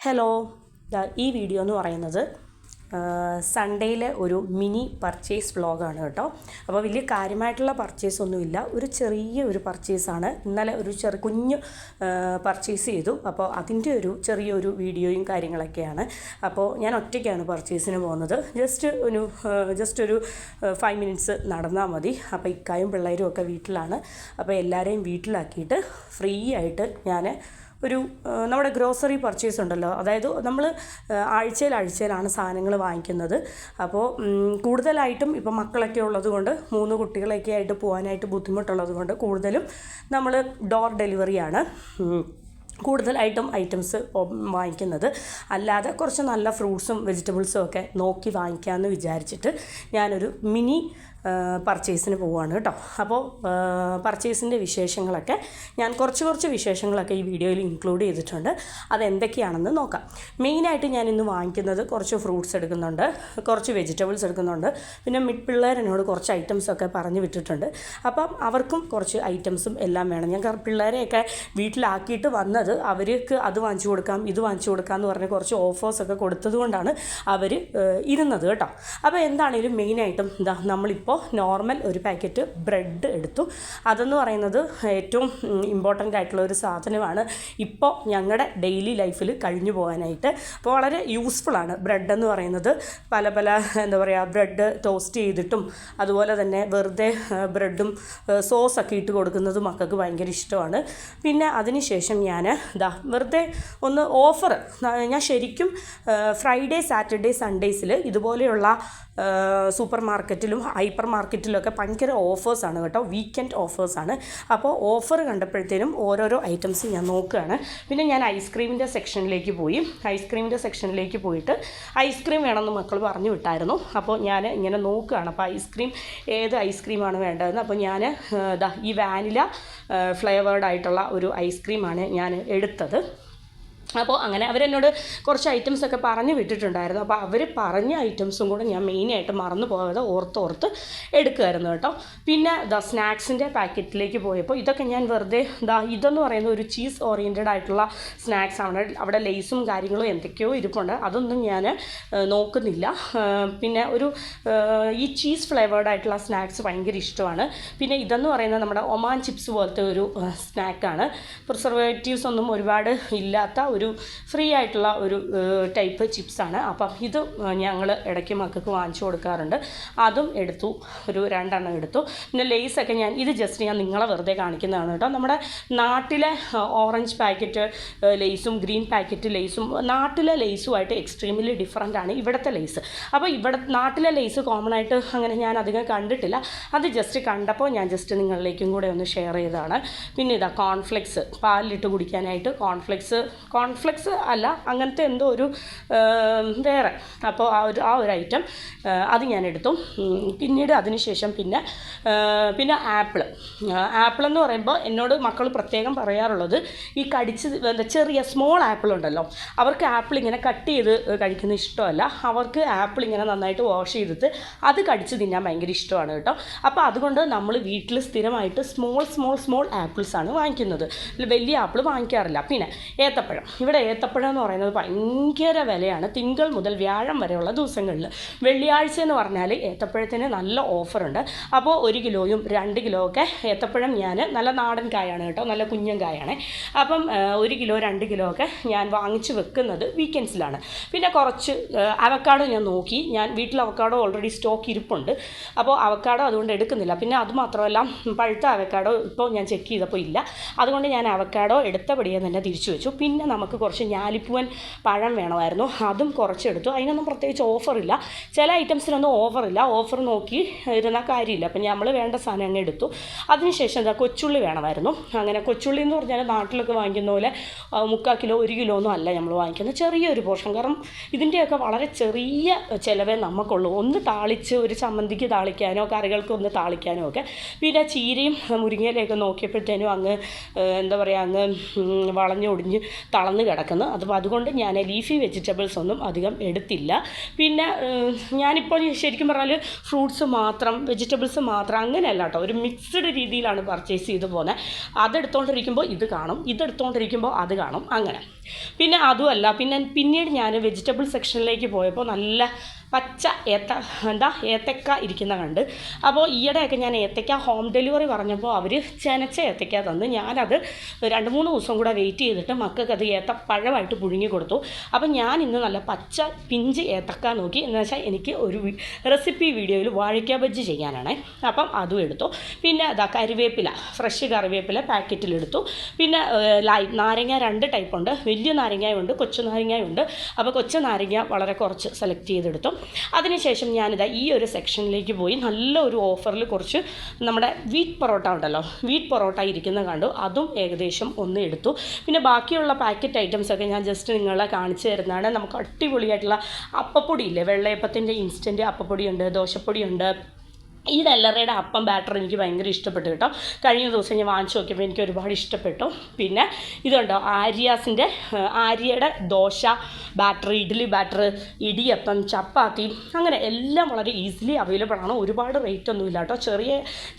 Hello, ഈ video എന്ന് പറയുന്നത് സൺഡേയിലെ ഒരു മിനി പർച്ചേസ് വ്ളോഗാണ് കേട്ടോ. അപ്പോൾ വലിയ കാര്യമായിട്ടുള്ള പർച്ചേസ് ഒന്നുമില്ല, ഒരു ചെറിയ ഒരു പർച്ചേസാണ്. ഇന്നലെ ഒരു കുഞ്ഞ് പർച്ചേസ് ചെയ്തു. അപ്പോൾ അതിൻ്റെ ഒരു ചെറിയൊരു വീഡിയോയും കാര്യങ്ങളൊക്കെയാണ്. അപ്പോൾ ഞാൻ ഒറ്റയ്ക്കാണ് പർച്ചേസിന് പോകുന്നത്. ജസ്റ്റ് ഒരു 5 മിനിറ്റ്സ് നടന്നാൽ മതി. അപ്പോൾ ഇക്കായും പിള്ളേരും ഒക്കെ വീട്ടിലാണ്. അപ്പോൾ എല്ലാവരെയും വീട്ടിലാക്കിയിട്ട് ഫ്രീ ആയിട്ട് ഞാൻ നമ്മുടെ ഗ്രോസറി പർച്ചേസ് ഉണ്ടല്ലോ, അതായത് നമ്മൾ ആഴ്ചയിലാണ് സാധനങ്ങൾ വാങ്ങിക്കുന്നത്. അപ്പോൾ കൂടുതലായിട്ടും ഇപ്പം മക്കളൊക്കെ ഉള്ളത് കൊണ്ട് 3 കുട്ടികളൊക്കെ ആയിട്ട് പോകാനായിട്ട് ബുദ്ധിമുട്ടുള്ളത് കൊണ്ട് കൂടുതലും നമ്മൾ ഡോർ ഡെലിവറിയാണ് കൂടുതലായിട്ടും ഐറ്റംസ് വാങ്ങിക്കുന്നത്. അല്ലാതെ കുറച്ച് നല്ല ഫ്രൂട്ട്സും വെജിറ്റബിൾസും ഒക്കെ നോക്കി വാങ്ങിക്കാമെന്ന് വിചാരിച്ചിട്ട് ഞാനൊരു മിനി പർച്ചേസിന് പോവുകയാണ് കേട്ടോ. അപ്പോൾ പർച്ചേസിൻ്റെ വിശേഷങ്ങളൊക്കെ ഞാൻ കുറച്ച് വിശേഷങ്ങളൊക്കെ ഈ വീഡിയോയിൽ ഇൻക്ലൂഡ് ചെയ്തിട്ടുണ്ട്. അതെന്തൊക്കെയാണെന്ന് നോക്കാം. മെയിനായിട്ട് ഞാൻ ഇന്ന് വാങ്ങിക്കുന്നത് കുറച്ച് ഫ്രൂട്ട്സ് എടുക്കുന്നുണ്ട്, കുറച്ച് വെജിറ്റബിൾസ് എടുക്കുന്നുണ്ട്. പിന്നെ പിള്ളേർ എന്നോട് കുറച്ച് ഐറ്റംസൊക്കെ പറഞ്ഞു വിട്ടിട്ടുണ്ട്. അപ്പം അവർക്കും കുറച്ച് ഐറ്റംസും എല്ലാം വേണം. ഞാൻ പിള്ളേരെയൊക്കെ വീട്ടിലാക്കിയിട്ട് വന്നത് അവർക്ക് അത് വാങ്ങിച്ചു കൊടുക്കാം, ഇത് വാങ്ങിച്ചു കൊടുക്കാം എന്ന് പറഞ്ഞ് കുറച്ച് ഓഫേഴ്സൊക്കെ കൊടുത്തത് കൊണ്ടാണ് അവർ ഇരുന്നത് കേട്ടോ. അപ്പോൾ എന്താണെങ്കിലും മെയിനായിട്ടും നമ്മളിപ്പോൾ നോർമൽ ഒരു പാക്കറ്റ് ബ്രെഡ് എടുത്തു. അതെന്ന് പറയുന്നത് ഏറ്റവും ഇമ്പോർട്ടൻ്റ് ആയിട്ടുള്ള ഒരു സാധനമാണ് ഇപ്പോൾ ഞങ്ങളുടെ ഡെയിലി ലൈഫിൽ കഴിഞ്ഞു പോകാനായിട്ട്. അപ്പോൾ വളരെ യൂസ്ഫുള്ളാണ് ബ്രെഡ് എന്ന് പറയുന്നത്. പല ബ്രെഡ് ടോസ്റ്റ് ചെയ്തിട്ടും അതുപോലെ തന്നെ വെറുതെ ബ്രെഡും സോസൊക്കെ ഇട്ട് കൊടുക്കുന്നത് മക്കൾക്ക് ഭയങ്കര ഇഷ്ടമാണ്. പിന്നെ അതിനുശേഷം ഞാൻ വെറുതെ ഒന്ന് ഓഫർ, ഞാൻ ശരിക്കും ഫ്രൈഡേ, സാറ്റർഡേ, സൺഡേസിൽ ഇതുപോലെയുള്ള സൂപ്പർ മാർക്കറ്റിലും ഹൈപ്പർ മാർക്കറ്റിലൊക്കെ ഭയങ്കര ഓഫേഴ്സാണ് കേട്ടോ, വീക്കെൻഡ് ഓഫേഴ്സാണ്. അപ്പോൾ ഓഫർ കണ്ടപ്പോഴത്തേനും ഓരോരോ ഐറ്റംസ് ഞാൻ നോക്കുകയാണ്. പിന്നെ ഞാൻ ഐസ്ക്രീമിൻ്റെ സെക്ഷനിലേക്ക് പോയിട്ട് ഐസ്ക്രീം വേണമെന്ന് മക്കൾ പറഞ്ഞു വിട്ടായിരുന്നു. അപ്പോൾ ഞാൻ ഇങ്ങനെ നോക്കുകയാണ്. അപ്പോൾ ഏത് ഐസ്ക്രീമാണ് വേണ്ടതെന്ന്. അപ്പോൾ ഞാൻ ഈ വാനില ഫ്ലേവേർഡ് ആയിട്ടുള്ള ഒരു ഐസ്ക്രീമാണ് ഞാൻ എടുത്തത്. അപ്പോൾ അങ്ങനെ അവരെന്നോട് കുറച്ച് ഐറ്റംസൊക്കെ പറഞ്ഞു വിട്ടിട്ടുണ്ടായിരുന്നു. അപ്പോൾ അവർ പറഞ്ഞ ഐറ്റംസും കൂടെ ഞാൻ മെയിനായിട്ട് മറന്നു പോകാതെ ഓർത്ത് എടുക്കുമായിരുന്നു കേട്ടോ. പിന്നെ സ്നാക്സിൻ്റെ പാക്കറ്റിലേക്ക് പോയപ്പോൾ ഇതൊക്കെ ഞാൻ വെറുതെ ഇതെന്ന് പറയുന്ന ഒരു ചീസ് ഓറിയൻറ്റഡ് ആയിട്ടുള്ള സ്നാക്സ് ആണ്. അവിടെ ലേസും കാര്യങ്ങളും എന്തൊക്കെയോ ഇരിപ്പുണ്ട്, അതൊന്നും ഞാൻ നോക്കുന്നില്ല. പിന്നെ ഈ ചീസ് ഫ്ലേവേർഡ് ആയിട്ടുള്ള സ്നാക്സ് ഭയങ്കര ഇഷ്ടമാണ്. പിന്നെ ഇതെന്ന് പറയുന്നത് നമ്മുടെ ഒമാൻ ചിപ്സ് പോലത്തെ ഒരു സ്നാക്കാണ്. പ്രിസർവേറ്റീവ്സ് ഒന്നും ഒരുപാട് ഇല്ലാത്ത ഒരു ഫ്രീ ആയിട്ടുള്ള ഒരു ടൈപ്പ് ചിപ്സാണ്. അപ്പം ഇത് ഞങ്ങൾ ഇടയ്ക്ക് മക്കൾക്ക് വാങ്ങിച്ചു കൊടുക്കാറുണ്ട്. അതും എടുത്തു, ഒരു 2 എണ്ണം എടുത്തു. പിന്നെ ലേസൊക്കെ ഞാൻ നിങ്ങളെ വെറുതെ കാണിക്കുന്നതാണ് കേട്ടോ. നമ്മുടെ നാട്ടിലെ ഓറഞ്ച് പാക്കറ്റ് ലേസും ഗ്രീൻ പാക്കറ്റ് ലേസും നാട്ടിലെ ലേസുമായിട്ട് എക്സ്ട്രീംലി ഡിഫറൻ്റ് ആണ് ഇവിടുത്തെ ലേസ്. അപ്പോൾ നാട്ടിലെ ലേസ് കോമൺ ആയിട്ട് അങ്ങനെ ഞാൻ അധികം കണ്ടിട്ടില്ല. അത് കണ്ടപ്പോൾ ഞാൻ നിങ്ങളിലേക്കും കൂടെ ഒന്ന് ഷെയർ ചെയ്തതാണ്. പിന്നെ കോൺഫ്ലെക്സ്, പാലിലിട്ട് കുടിക്കാനായിട്ട് കോൺഫ്ലെക്സ് അല്ല, അങ്ങനത്തെ എന്തോ ഒരു വേറെ. അപ്പോൾ ആ ഒരു ഐറ്റം അത് ഞാൻ എടുത്തു. പിന്നീട് അതിനുശേഷം പിന്നെ ആപ്പിൾ എന്ന് പറയുമ്പോൾ എന്നോട് മക്കൾ പ്രത്യേകം പറയാറുള്ളത്, ഈ ചെറിയ സ്മോൾ ആപ്പിൾ ഉണ്ടല്ലോ, അവർക്ക് ആപ്പിൾ ഇങ്ങനെ കട്ട് ചെയ്ത് കഴിക്കുന്ന ഇഷ്ടമല്ല. അവർക്ക് ആപ്പിൾ ഇങ്ങനെ നന്നായിട്ട് വാഷ് ചെയ്തിട്ട് അത് കടിച്ച് തിന്നാൻ ഭയങ്കര ഇഷ്ടമാണ് കേട്ടോ. അപ്പോൾ അതുകൊണ്ട് നമ്മൾ വീട്ടിൽ സ്ഥിരമായിട്ട് സ്മോൾ ആപ്പിൾസാണ് വാങ്ങിക്കുന്നത്, വലിയ ആപ്പിൾ വാങ്ങിക്കാറില്ല. പിന്നെ ഇവിടെ ഏത്തപ്പഴം എന്ന് പറയുന്നത് ഭയങ്കര വിലയാണ് തിങ്കൾ മുതൽ വ്യാഴം വരെയുള്ള ദിവസങ്ങളിൽ. വെള്ളിയാഴ്ച എന്ന് പറഞ്ഞാൽ ഏത്തപ്പഴത്തിന് നല്ല ഓഫറുണ്ട്. അപ്പോൾ 1 കിലോയും 2 കിലോ ഒക്കെ ഏത്തപ്പഴം ഞാൻ നല്ല നാടൻ കായാണ് കേട്ടോ, നല്ല കുഞ്ഞൻ കായാണ്. അപ്പം 1 കിലോ 2 കിലോ ഒക്കെ ഞാൻ വാങ്ങിച്ച് വെക്കുന്നത് വീക്കെൻഡ്സിലാണ്. പിന്നെ കുറച്ച് അവക്കാഡോ ഞാൻ നോക്കി, ഞാൻ വീട്ടിൽ അവക്കാഡോ ഓൾറെഡി സ്റ്റോക്ക് ഇരിപ്പുണ്ട്. അപ്പോൾ അവക്കാഡോ അതുകൊണ്ട് എടുക്കുന്നില്ല. പിന്നെ അതുമാത്രമല്ല, പഴുത്ത അവക്കാഡോ ഇപ്പോൾ ഞാൻ ചെക്ക് ചെയ്തപ്പോൾ ഇല്ല. അതുകൊണ്ട് ഞാൻ അവക്കാഡോ എടുത്തപടിയെ തന്നെ തിരിച്ചു വെച്ചു. പിന്നെ നമുക്ക് കുറച്ച് ഞാലിപ്പൂവൻ പഴം വേണമായിരുന്നു, അതും കുറച്ചെടുത്തു. അതിനൊന്നും പ്രത്യേകിച്ച് ഓഫറില്ല, ചില ഐറ്റംസിനൊന്നും ഓഫറില്ല. ഓഫർ നോക്കി ഇരുന്നാൽ കാര്യമില്ല. അപ്പം നമ്മൾ വേണ്ട സാധനം അങ്ങ് എടുത്തു. അതിനുശേഷം കൊച്ചുള്ളി വേണമായിരുന്നു. അങ്ങനെ കൊച്ചുള്ളി എന്ന് പറഞ്ഞാൽ നാട്ടിലൊക്കെ വാങ്ങിക്കുന്ന പോലെ 3/4 കിലോ 1 കിലോ ഒന്നും അല്ല നമ്മൾ വാങ്ങിക്കുന്നത്, ചെറിയൊരു പോർഷൻ. കാരണം ഇതിൻ്റെയൊക്കെ വളരെ ചെറിയ ചിലവേ നമുക്കുള്ളൂ. ഒന്ന് താളിച്ച് ഒരു ചമ്മന്തിക്ക് താളിക്കാനോ കറികൾക്ക് ഒന്ന് താളിക്കാനോ ഒക്കെ. പിന്നെ ചീരയും മുരിങ്ങയിലൊക്കെ നോക്കിയപ്പോഴത്തേനും അങ്ങ് വളഞ്ഞൊടിഞ്ഞ് വളർന്ന് കിടക്കുന്നു. അപ്പോൾ അതുകൊണ്ട് ഞാൻ ലീഫി വെജിറ്റബിൾസ് ഒന്നും അധികം എടുത്തില്ല. പിന്നെ ഞാനിപ്പോൾ ശരിക്കും പറഞ്ഞാൽ ഫ്രൂട്ട്സ് മാത്രം വെജിറ്റബിൾസ് മാത്രം അങ്ങനെയല്ല കേട്ടോ, ഒരു മിക്സ്ഡ് രീതിയിലാണ് പർച്ചേസ് ചെയ്ത് പോകുന്നത്. അതെടുത്തുകൊണ്ടിരിക്കുമ്പോൾ ഇത് കാണും, ഇതെടുത്തുകൊണ്ടിരിക്കുമ്പോൾ അത് കാണും, അങ്ങനെ. പിന്നെ അതുമല്ല, പിന്നീട് ഞാൻ വെജിറ്റബിൾ സെക്ഷനിലേക്ക് പോയപ്പോൾ നല്ല പച്ച ഏത്തക്ക ഇരിക്കുന്ന കണ്ട്. അപ്പോൾ ഈയിടെയൊക്കെ ഞാൻ ഏത്തക്ക ഹോം ഡെലിവറി പറഞ്ഞപ്പോൾ അവർ ചെനച്ച ഏത്തക്ക തന്ന്. ഞാനത് 2-3 ദിവസം കൂടെ വെയിറ്റ് ചെയ്തിട്ട് മക്കൾക്ക് അത് ഏത്തപ്പഴമായിട്ട് പുഴുങ്ങി കൊടുത്തു. അപ്പം ഞാൻ ഇന്ന് നല്ല പച്ച പിഞ്ച് ഏത്തക്ക നോക്കി. എന്ന് വെച്ചാൽ എനിക്ക് ഒരു റെസിപ്പി വീഡിയോയിൽ വാഴയ്ക്ക ബജ്ജി ചെയ്യാനാണ്. അപ്പം അതും എടുത്തു. പിന്നെ കറിവേപ്പില, ഫ്രഷ് കറിവേപ്പില പാക്കറ്റിലെടുത്തു. പിന്നെ നാരങ്ങ 2 ടൈപ്പ് ഉണ്ട്, വലിയ നാരങ്ങയുണ്ട്, കൊച്ചു നാരങ്ങയുണ്ട്. അപ്പോൾ കൊച്ചു നാരങ്ങ വളരെ കുറച്ച് സെലക്ട് ചെയ്തെടുത്തു. അതിനുശേഷം ഞാനിതാ ഈ ഒരു സെക്ഷനിലേക്ക് പോയി. നല്ല ഒരു ഓഫറിൽ കുറച്ച് നമ്മുടെ വീറ്റ് പൊറോട്ട ഉണ്ടല്ലോ, വീറ്റ് പൊറോട്ട ഇരിക്കുന്ന കണ്ടു. അതും ഏകദേശം 1 എടുത്തു. പിന്നെ ബാക്കിയുള്ള പാക്കറ്റ് ഐറ്റംസൊക്കെ ഞാൻ ജസ്റ്റ് നിങ്ങളെ കാണിച്ചു തരുന്നതാണ്. നമുക്ക് അടിപൊളിയായിട്ടുള്ള അപ്പപ്പൊടിയില്ലേ, വെള്ളയപ്പത്തിൻ്റെ ഇൻസ്റ്റൻറ്റ് അപ്പപ്പൊടിയുണ്ട്, ദോശപ്പൊടിയുണ്ട്. ഈ ഡെല്ലറയുടെ അപ്പം ബാറ്റർ എനിക്ക് ഭയങ്കര ഇഷ്ടപ്പെട്ടു കേട്ടോ. കഴിഞ്ഞ ദിവസം ഞാൻ വാങ്ങിച്ചു നോക്കിയപ്പോൾ എനിക്ക് ഒരുപാട് ഇഷ്ടപ്പെട്ടു. പിന്നെ ഇതുണ്ടോ ആര്യയുടെ ദോശ ബാറ്റർ, ഇഡ്ഡലി ബാറ്റർ, ഇടിയപ്പം, ചപ്പാത്തി, അങ്ങനെ എല്ലാം വളരെ ഈസിലി അവൈലബിൾ ആണ്. ഒരുപാട് റേറ്റ് ഒന്നുമില്ല കേട്ടോ,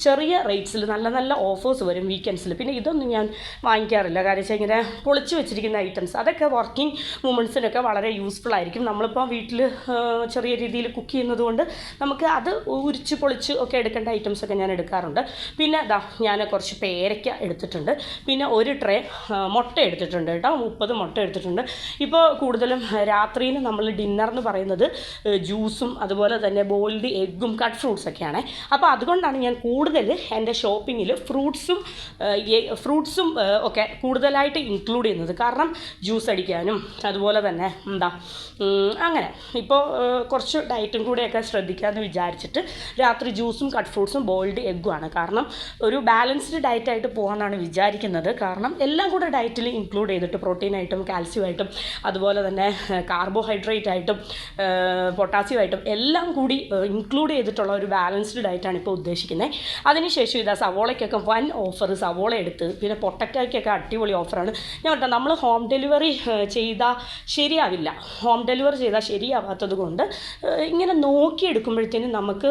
ചെറിയ റേറ്റ്സിൽ നല്ല നല്ല ഓഫേഴ്സ് വരും വീക്കെൻഡ്സിൽ. പിന്നെ ഇതൊന്നും ഞാൻ വാങ്ങിക്കാറില്ല, കാരണം വെച്ചാൽ ഇങ്ങനെ പൊളിച്ച് വെച്ചിരിക്കുന്ന ഐറ്റംസ് അതൊക്കെ വർക്കിംഗ് വുമൺസിനൊക്കെ വളരെ യൂസ്ഫുൾ ആയിരിക്കും. നമ്മളിപ്പോൾ വീട്ടിൽ ചെറിയ രീതിയിൽ കുക്ക് ചെയ്യുന്നത് കൊണ്ട് നമുക്ക് അത് ഉരിച്ച് പൊളിച്ച് ഒക്കെ എടുക്കേണ്ട ഐറ്റംസൊക്കെ ഞാൻ എടുക്കാറുണ്ട്. പിന്നെ ഞാൻ കുറച്ച് പേരയ്ക്ക എടുത്തിട്ടുണ്ട്. പിന്നെ ഒരു ട്രേ മുട്ട എടുത്തിട്ടുണ്ട് കേട്ടോ, 30 മുട്ട എടുത്തിട്ടുണ്ട്. ഇപ്പോൾ കൂടുതലും രാത്രിയിൽ നമ്മൾ ഡിന്നർ എന്ന് പറയുന്നത് ജ്യൂസും അതുപോലെ തന്നെ ബോയിൽഡ് എഗ്ഗും കട്ട് ഫ്രൂട്ട്സൊക്കെയാണ്. അപ്പോൾ അതുകൊണ്ടാണ് ഞാൻ കൂടുതൽ എൻ്റെ ഷോപ്പിങ്ങിൽ ഫ്രൂട്ട്സും ഒക്കെ കൂടുതലായിട്ട് ഇൻക്ലൂഡ് ചെയ്യുന്നത്. കാരണം ജ്യൂസ് അടിക്കാനും അതുപോലെ തന്നെ അങ്ങനെ ഇപ്പോൾ കുറച്ച് ഡയറ്റും കൂടെയൊക്കെ ശ്രദ്ധിക്കാമെന്ന് വിചാരിച്ചിട്ട് രാത്രി ജ്യൂസും കട്ട് ഫ്രൂട്ട്സും ബോയിൽഡ് എഗ്ഗുമാണ്. കാരണം ഒരു ബാലൻസ്ഡ് ഡയറ്റായിട്ട് പോകാനാണ് വിചാരിക്കുന്നത്. കാരണം എല്ലാം കൂടെ ഡയറ്റിൽ ഇൻക്ലൂഡ് ചെയ്തിട്ട് പ്രോട്ടീനായിട്ടും കാൽസ്യമായിട്ടും അതുപോലെ തന്നെ കാർബോഹൈഡ്രേറ്റ് ആയിട്ടും പൊട്ടാസ്യമായിട്ടും എല്ലാം കൂടി ഇൻക്ലൂഡ് ചെയ്തിട്ടുള്ള ഒരു ബാലൻസ്ഡ് ഡയറ്റാണ് ഇപ്പോൾ ഉദ്ദേശിക്കുന്നത്. അതിനുശേഷം സവോളയ്ക്കൊക്കെ വൻ ഓഫർ, സവോള എടുത്ത്. പിന്നെ പൊട്ടറ്റോയ്ക്കൊക്കെ അടിപൊളി ഓഫറാണ്. ഞാൻ കേട്ടോ, നമ്മൾ ഹോം ഡെലിവറി ചെയ്താൽ ശരിയാവില്ല, ഹോം ഡെലിവറി ചെയ്താൽ ശരിയാവാത്തത് കൊണ്ട് ഇങ്ങനെ നോക്കിയെടുക്കുമ്പോഴത്തേനും നമുക്ക്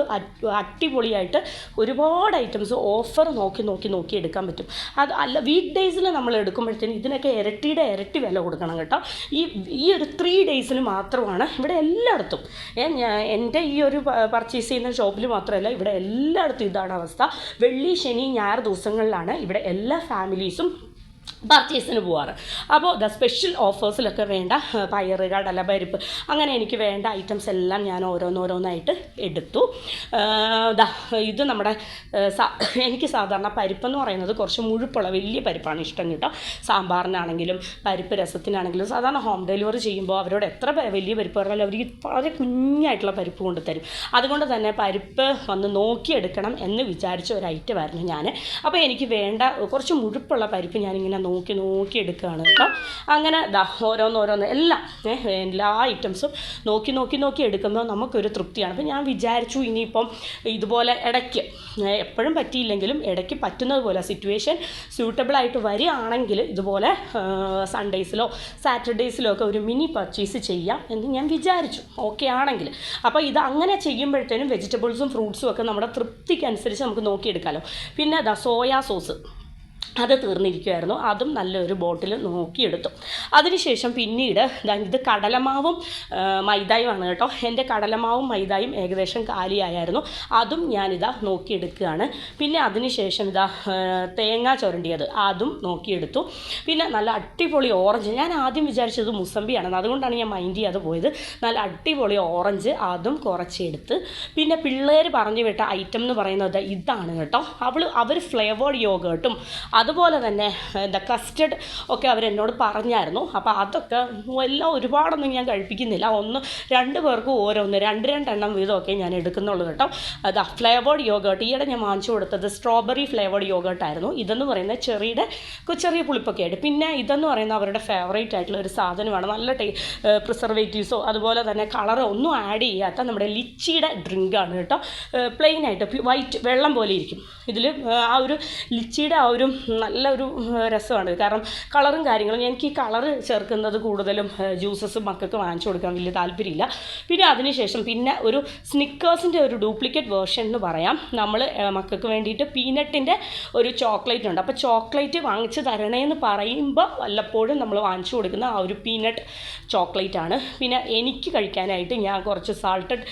അടിപൊളിയായിട്ട് ഒരുപാട് ഐറ്റംസ് ഓഫർ നോക്കി എടുക്കാൻ പറ്റും. അത് അല്ല വീക്ക് ഡേയ്സിൽ നമ്മൾ എടുക്കുമ്പോഴത്തേനും ഇതിനൊക്കെ ഇരട്ടി വില കൊടുക്കണം കേട്ടോ. ഈ ഒരു 3 ഡേയ്സിൽ മാത്രമാണ് ഇവിടെ എല്ലായിടത്തും, എൻ്റെ ഈ ഒരു പർച്ചേസ് ചെയ്യുന്ന ഷോപ്പിൽ മാത്രമല്ല, ഇവിടെ എല്ലായിടത്തും ഇതാണ് അവസ്ഥ. വെള്ളി, ശനി, ഞായർ ദിവസങ്ങളിലാണ് ഇവിടെ എല്ലാ ഫാമിലീസും പർച്ചേസിന് പോവാറ്. അപ്പോൾ സ്പെഷ്യൽ ഓഫേഴ്സിലൊക്കെ വേണ്ട പയർ, കടല, പരിപ്പ്, അങ്ങനെ എനിക്ക് വേണ്ട ഐറ്റംസ് എല്ലാം ഞാൻ ഓരോന്നായിട്ട് എടുത്തു. ഇത് നമ്മുടെ എനിക്ക് സാധാരണ പരിപ്പെന്ന് പറയുന്നത് കുറച്ച് മുഴുപ്പുള്ള വലിയ പരിപ്പാണ് ഇഷ്ടം കേട്ടോ. സാമ്പാറിനാണെങ്കിലും പരിപ്പ് രസത്തിനാണെങ്കിലും സാധാരണ ഹോം ഡെലിവറി ചെയ്യുമ്പോൾ അവരോട് എത്ര വലിയ പരിപ്പ് പറഞ്ഞാലും അവർ വളരെ കുഞ്ഞായിട്ടുള്ള പരിപ്പ് കൊണ്ടുതരും. അതുകൊണ്ട് തന്നെ പരിപ്പ് വന്ന് നോക്കിയെടുക്കണം എന്ന് വിചാരിച്ച ഒരു ഐറ്റമായിരുന്നു ഞാൻ. അപ്പോൾ എനിക്ക് വേണ്ട കുറച്ച് മുഴുപ്പുള്ള പരിപ്പ് ഞാനിങ്ങനെ നോക്കി എടുക്കുകയാണ് കേട്ടോ. അങ്ങനെ ഓരോന്ന് എല്ലാം എല്ലാ ഐറ്റംസും നോക്കി എടുക്കുമ്പോൾ നമുക്കൊരു തൃപ്തിയാണ്. അപ്പോൾ ഞാൻ വിചാരിച്ചു ഇനിയിപ്പം ഇതുപോലെ ഇടയ്ക്ക് എപ്പോഴും പറ്റിയില്ലെങ്കിലും ഇടയ്ക്ക് പറ്റുന്നത് പോലെ സിറ്റുവേഷൻ സ്യൂട്ടബിളായിട്ട് വരികയാണെങ്കിൽ ഇതുപോലെ സൺഡേയ്സിലോ സാറ്റർഡേയ്സിലോ ഒക്കെ ഒരു മിനി പർച്ചേസ് ചെയ്യാം എന്ന് ഞാൻ വിചാരിച്ചു, ഓക്കെ ആണെങ്കിൽ. അപ്പോൾ ഇത് അങ്ങനെ ചെയ്യുമ്പോഴത്തേനും വെജിറ്റബിൾസും ഫ്രൂട്ട്സും ഒക്കെ നമ്മുടെ തൃപ്തിക്കനുസരിച്ച് നമുക്ക് നോക്കിയെടുക്കാമല്ലോ. പിന്നെ സോയാ സോസ് അത് തീർന്നിരിക്കുമായിരുന്നു, അതും നല്ലൊരു ബോട്ടിൽ നോക്കിയെടുത്തു. അതിനുശേഷം പിന്നീട് ഇത് കടലമാവും മൈദയുമാണ് കേട്ടോ. എൻ്റെ കടലമാവും മൈദയും ഏകദേശം കാലിയായിരുന്നു, അതും ഞാനിതാ നോക്കിയെടുക്കുകയാണ്. പിന്നെ അതിനുശേഷം തേങ്ങ ചുരണ്ടിയത് അതും നോക്കിയെടുത്തു. പിന്നെ നല്ല അടിപൊളി ഓറഞ്ച്, ഞാൻ ആദ്യം വിചാരിച്ചത് മുസമ്പിയാണെന്ന്, അതുകൊണ്ടാണ് ഞാൻ മൈൻഡ് ചെയ്യാതെ പോയത്. നല്ല അടിപൊളി ഓറഞ്ച് അതും കുറച്ചെടുത്ത്. പിന്നെ പിള്ളേർ പറഞ്ഞു വിട്ട ഐറ്റം എന്ന് പറയുന്നത് ഇതാണ് കേട്ടോ. അവർ ഫ്ലേവേർഡ് യോഗേർട്ടും അതുപോലെ തന്നെ കസ്റ്റഡ് ഒക്കെ അവരെന്നോട് പറഞ്ഞായിരുന്നു. അപ്പോൾ അതൊക്കെ എല്ലാം ഒരുപാടൊന്നും ഞാൻ കഴിപ്പിക്കുന്നില്ല, 1-2 പേർക്ക് ഓരോന്ന് 2 എണ്ണം വീതമൊക്കെ ഞാൻ എടുക്കുന്നുള്ളൂ കേട്ടോ. ഫ്ലേവേർഡ് യോഗേർട്ട് ഈയിടെ ഞാൻ വാങ്ങിച്ചു കൊടുത്തത് സ്ട്രോബെറി ഫ്ലേവേർഡ് യോഗേർട്ടായിരുന്നു. ഇതെന്ന് പറയുന്നത് ചെറിയ പുളിപ്പൊക്കെ ആയിട്ട്. പിന്നെ ഇതെന്ന് പറയുന്നത് അവരുടെ ഫേവറേറ്റ് ആയിട്ടുള്ള ഒരു സാധനമാണ്. നല്ല പ്രിസർവേറ്റീവ്സോ അതുപോലെ തന്നെ കളറോ ഒന്നും ആഡ് ചെയ്യാത്ത നമ്മുടെ ലിച്ചിയുടെ ഡ്രിങ്കാണ് കേട്ടോ. പ്ലെയിനായിട്ട് വൈറ്റ് വെള്ളം പോലെ ഇരിക്കും. ഇതിൽ ആ ഒരു ലിച്ചിയുടെ ആ ഒരു നല്ലൊരു രസമാണ്. കാരണം കളറും കാര്യങ്ങളും എനിക്ക് ഈ കളറ് ചേർക്കുന്നത് കൂടുതലും ജ്യൂസസ് മക്കൾക്ക് വാങ്ങിച്ചു കൊടുക്കാൻ വലിയ താല്പര്യമില്ല. പിന്നെ അതിനുശേഷം പിന്നെ ഒരു സ്നിക്കേഴ്സിൻ്റെ ഒരു ഡ്യൂപ്ലിക്കേറ്റ് വേർഷൻ എന്ന് പറയാം. നമ്മൾ മക്കൾക്ക് വേണ്ടിയിട്ട് പീനട്ടിൻ്റെ ഒരു ചോക്ലേറ്റ് ഉണ്ട്. അപ്പോൾ ചോക്ലേറ്റ് വാങ്ങിച്ച് തരണേന്ന് പറയുമ്പോൾ വല്ലപ്പോഴും നമ്മൾ വാങ്ങിച്ചു കൊടുക്കുന്ന ആ ഒരു പീനട്ട് ചോക്ലേറ്റ് ആണ്. പിന്നെ എനിക്ക് കഴിക്കാനായിട്ട് ഞാൻ കുറച്ച് സാൾട്ടഡ്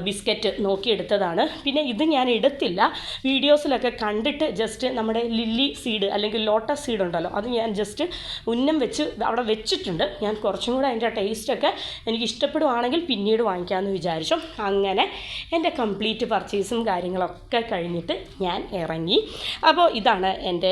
ബിസ്ക്കറ്റ് നോക്കിയെടുത്തതാണ്. പിന്നെ ഇത് ഞാൻ എടുത്തില്ല, വീഡിയോസിലൊക്കെ കണ്ടിട്ട് ജസ്റ്റ് നമ്മുടെ ലില്ലി സീഡ് അല്ലെങ്കിൽ ലോട്ടസ് സീഡ് ഉണ്ടല്ലോ, അത് ഞാൻ ജസ്റ്റ് ഉന്നം വെച്ച് അവിടെ വെച്ചിട്ടുണ്ട്. ഞാൻ കുറച്ചും കൂടെ അതിൻ്റെ ടേസ്റ്റൊക്കെ എനിക്ക് ഇഷ്ടപ്പെടുവാണെങ്കിൽ പിന്നീട് വാങ്ങിക്കാമെന്ന് വിചാരിച്ചു. അങ്ങനെ എൻ്റെ കംപ്ലീറ്റ് പർച്ചേസും കാര്യങ്ങളൊക്കെ കഴിഞ്ഞിട്ട് ഞാൻ ഇറങ്ങി. അപ്പോൾ ഇതാണ് എൻ്റെ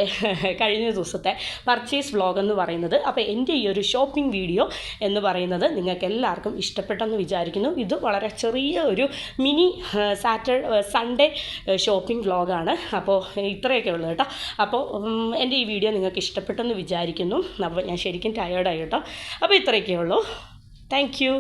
കഴിഞ്ഞ ദിവസത്തെ പർച്ചേസ് വ്ളോഗ് എന്ന് പറയുന്നത്. അപ്പോൾ എൻ്റെ ഈ ഒരു ഷോപ്പിംഗ് വീഡിയോ എന്ന് പറയുന്നത് നിങ്ങൾക്ക് എല്ലാവർക്കും ഇഷ്ടപ്പെട്ടെന്ന് വിചാരിക്കുന്നു. ഇത് വളരെ ചെറിയ ഒരു മിനി സൺഡേ ഷോപ്പിംഗ് വ്ളോഗാണ്. അപ്പോൾ ഇത്രയൊക്കെ ഉള്ളൂ കേട്ടോ. അപ്പോൾ എൻ്റെ ഈ വീഡിയോ നിങ്ങൾക്ക് ഇഷ്ടപ്പെട്ടെന്ന് വിചാരിക്കുന്നു. അപ്പോൾ ഞാൻ ശരിക്കും ടയേർഡായി കേട്ടോ. അപ്പോൾ ഇത്രയൊക്കെ ഉള്ളൂ. Thank you.